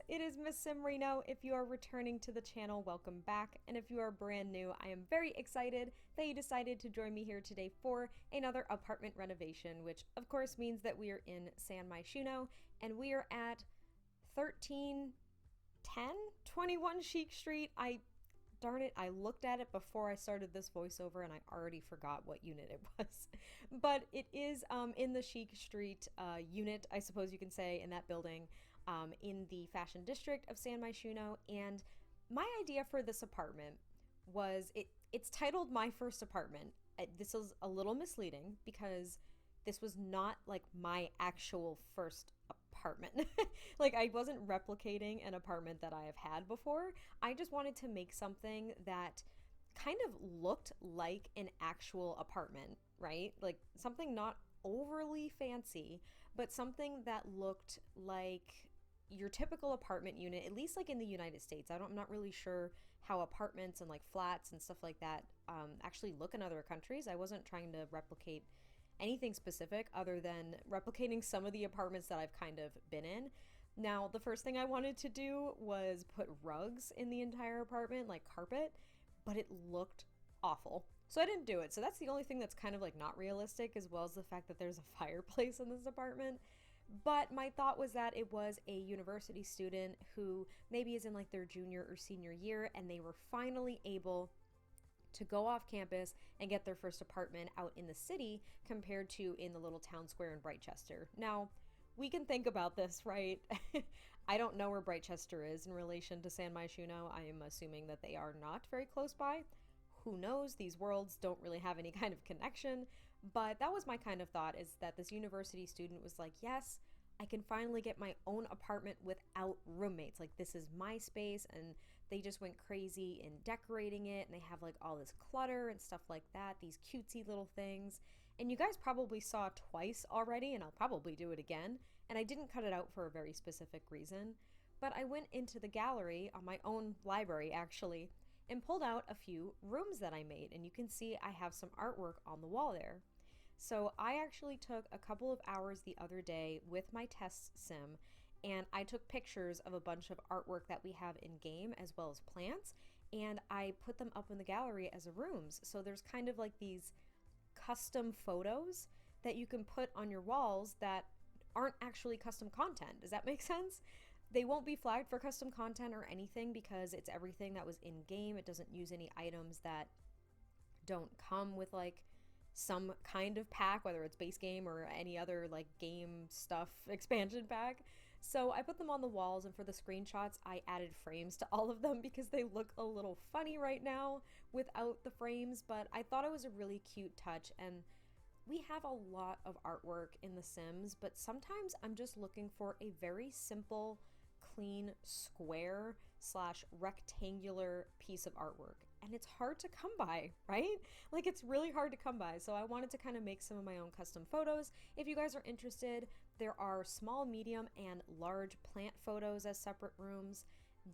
it is MissSimReno. If you are returning to the channel, welcome back. And if you are brand new, I am very excited that you decided to join me here today for another apartment renovation, which of course means that we are in MyShuno and we are at 131021 Chic Street. Darn it, I looked at it before I started this voiceover and I already forgot what unit it was. But it is in the Chic Street unit, I suppose you can say, in that building in the fashion district of MyShuno. And my idea for this apartment was, it's titled My First Apartment. This is a little misleading because this was not like my actual first apartment. Like, I wasn't replicating an apartment that I have had before. I just wanted to make something that kind of looked like an actual apartment, right? Like something not overly fancy, but something that looked like your typical apartment unit, at least like in the United States. I'm not really sure how apartments and like flats and stuff like that actually look in other countries. I wasn't trying to replicate anything specific other than replicating some of the apartments that I've kind of been in. Now, the first thing I wanted to do was put rugs in the entire apartment, like carpet, but it looked awful. So I didn't do it. So that's the only thing that's kind of like not realistic, as well as the fact that there's a fireplace in this apartment. But my thought was that it was a university student who maybe is in like their junior or senior year, and they were finally able to go off campus and get their first apartment out in the city compared to in the little town square in Brightchester. Now, we can think about this, right? I don't know where Brightchester is in relation to MyShuno. I am assuming that they are not very close by. Who knows? These worlds don't really have any kind of connection. But that was my kind of thought, is that this university student was like, yes, I can finally get my own apartment without roommates. Like, this is my space. And they just went crazy in decorating it. And they have like all this clutter and stuff like that, these cutesy little things. And you guys probably saw twice already, and I'll probably do it again. And I didn't cut it out for a very specific reason. But I went into the gallery on my own library, actually, and pulled out a few rooms that I made. And you can see I have some artwork on the wall there. So I actually took a couple of hours the other day with my test sim, and I took pictures of a bunch of artwork that we have in game, as well as plants, and I put them up in the gallery as rooms. So there's kind of like these custom photos that you can put on your walls that aren't actually custom content. Does that make sense? They won't be flagged for custom content or anything because it's everything that was in game. It doesn't use any items that don't come with like some kind of pack, whether it's base game or any other like game stuff expansion pack. So I put them on the walls, and for the screenshots I added frames to all of them because they look a little funny right now without the frames, but I thought it was a really cute touch. And we have a lot of artwork in The Sims, but sometimes I'm just looking for a very simple, clean, square / rectangular piece of artwork. And it's hard to come by, right? Like, it's really hard to come by. So I wanted to kind of make some of my own custom photos. If you guys are interested, there are small, medium, and large plant photos as separate rooms.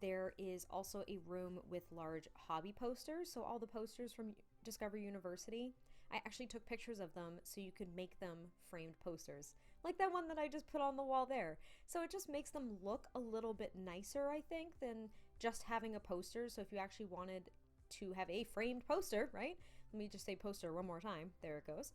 There is also a room with large hobby posters. So all the posters from Discover University, I actually took pictures of them so you could make them framed posters, like that one that I just put on the wall there. So it just makes them look a little bit nicer, I think, than just having a poster. So if you actually wanted to have a framed poster, right? Let me just say poster one more time. There it goes.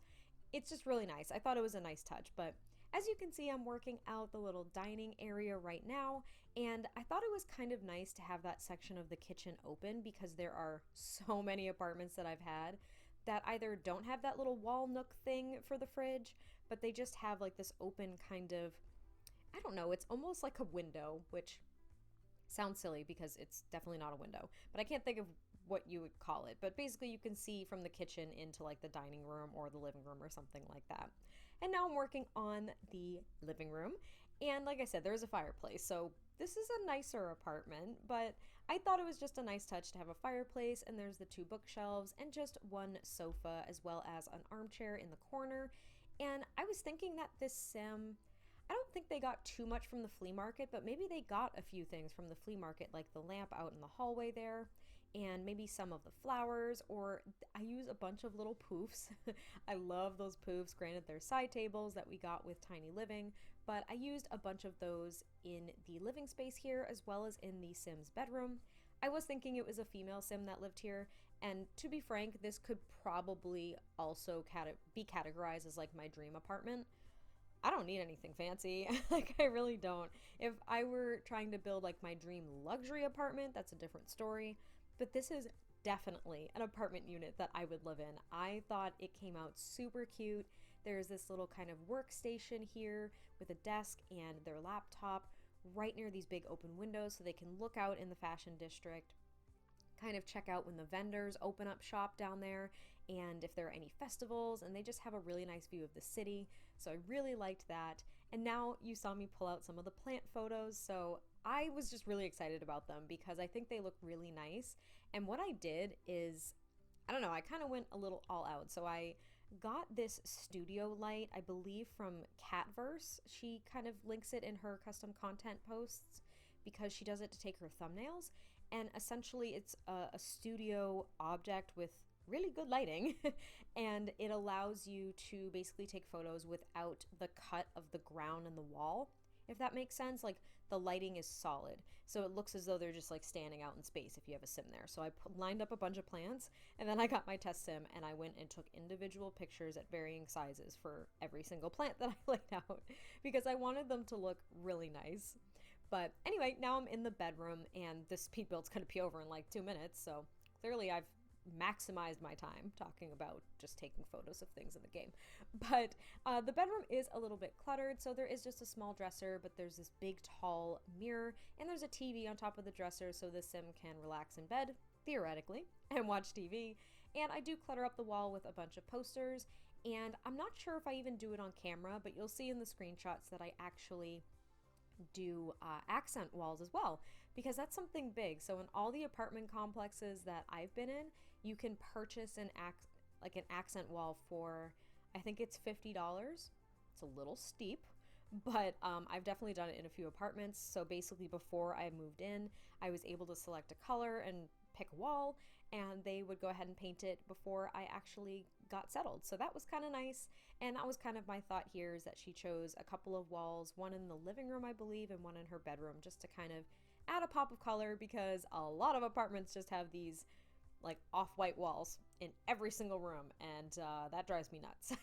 It's just really nice. I thought it was a nice touch. But as you can see, I'm working out the little dining area right now, and I thought it was kind of nice to have that section of the kitchen open because there are so many apartments that I've had that either don't have that little wall nook thing for the fridge, but they just have like this open kind of, I don't know, it's almost like a window, which sounds silly because it's definitely not a window, but I can't think of what you would call it. But basically you can see from the kitchen into like the dining room or the living room or something like that. And now I'm working on the living room. And like I said, there's a fireplace. So this is a nicer apartment, but I thought it was just a nice touch to have a fireplace. And there's the 2 bookshelves and just 1 sofa, as well as an armchair in the corner. And I was thinking that this sim, I don't think they got too much from the flea market, but maybe they got a few things from the flea market, like the lamp out in the hallway there, and maybe some of the flowers, or I use a bunch of little poofs. I love those poofs. Granted, they're side tables that we got with Tiny Living, but I used a bunch of those in the living space here as well as in the Sim's bedroom. I was thinking it was a female Sim that lived here, and to be frank, this could probably also be categorized as like my dream apartment. I don't need anything fancy. Like, I really don't. If I were trying to build like my dream luxury apartment, that's a different story. But this is definitely an apartment unit that I would live in. I thought it came out super cute. There's this little kind of workstation here with a desk and their laptop right near these big open windows so they can look out in the fashion district, kind of check out when the vendors open up shop down there and if there are any festivals, and they just have a really nice view of the city. So I really liked that. And now you saw me pull out some of the plant photos, so I was just really excited about them because I think they look really nice. And what I did is, I don't know, I kind of went a little all out. So I got this studio light, I believe from Catverse. She kind of links it in her custom content posts because she does it to take her thumbnails. And essentially it's a studio object with really good lighting and it allows you to basically take photos without the cut of the ground and the wall, if that makes sense. Like, the lighting is solid, so it looks as though they're just like standing out in space if you have a Sim there. So I lined up a bunch of plants, and then I got my test Sim and I went and took individual pictures at varying sizes for every single plant that I laid out because I wanted them to look really nice. But anyway, now I'm in the bedroom and this speed build's gonna be over in like 2 minutes, so clearly I've maximized my time talking about just taking photos of things in the game. But the bedroom is a little bit cluttered, so there is just a small dresser, but there's this big tall mirror and there's a TV on top of the dresser so the Sim can relax in bed, theoretically, and watch TV. And I do clutter up the wall with a bunch of posters, and I'm not sure if I even do it on camera, but you'll see in the screenshots that I actually do accent walls as well, because that's something big. So in all the apartment complexes that I've been in, you can purchase an accent wall for, I think it's $50. It's a little steep, but I've definitely done it in a few apartments. So basically before I moved in, I was able to select a color and pick a wall, and they would go ahead and paint it before I actually got settled. So that was kind of nice. And that was kind of my thought here, is that she chose a couple of walls, one in the living room, I believe, and one in her bedroom, just to kind of add a pop of color, because a lot of apartments just have these like off-white walls in every single room, and that drives me nuts.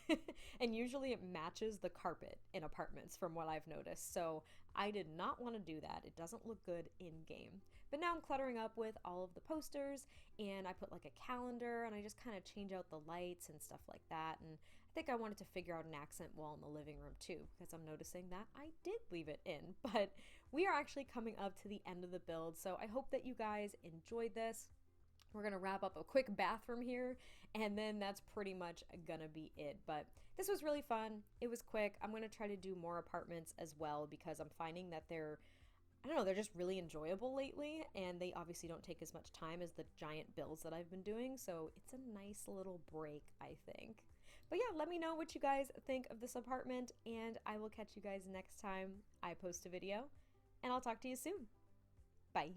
And usually it matches the carpet in apartments from what I've noticed, so I did not want to do that. It doesn't look good in game. But now I'm cluttering up with all of the posters, and I put like a calendar, and I just kind of change out the lights and stuff like that. And I think I wanted to figure out an accent wall in the living room too, because I'm noticing that I did leave it in. But we are actually coming up to the end of the build, so I hope that you guys enjoyed this. We're gonna wrap up a quick bathroom here, and then that's pretty much gonna be it. But this was really fun. It was quick. I'm gonna try to do more apartments as well, because I'm finding that they're just really enjoyable lately, and they obviously don't take as much time as the giant builds that I've been doing, so it's a nice little break, I think. But yeah, let me know what you guys think of this apartment, and I will catch you guys next time I post a video, and I'll talk to you soon. Bye.